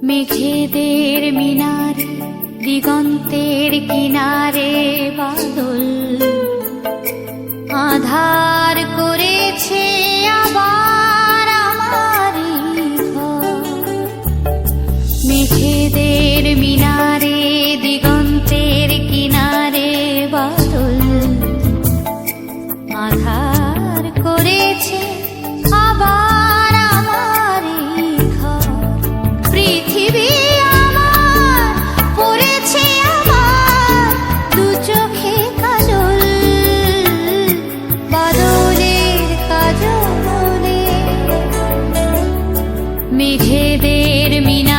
মেঘেদের মিনারে দিগন্তের কিনারে বাদল আধার করেছে আবার আমারই ঘর। মেঘেদের মিনারে দিগন্তের কিনারে বাদল আধার করেছে আবার আমারই ঘর। পৃথিবী আমার পড়েছে আমার দু চোখে কাজল, বাদলের কাজলে মেঘেদের মিনা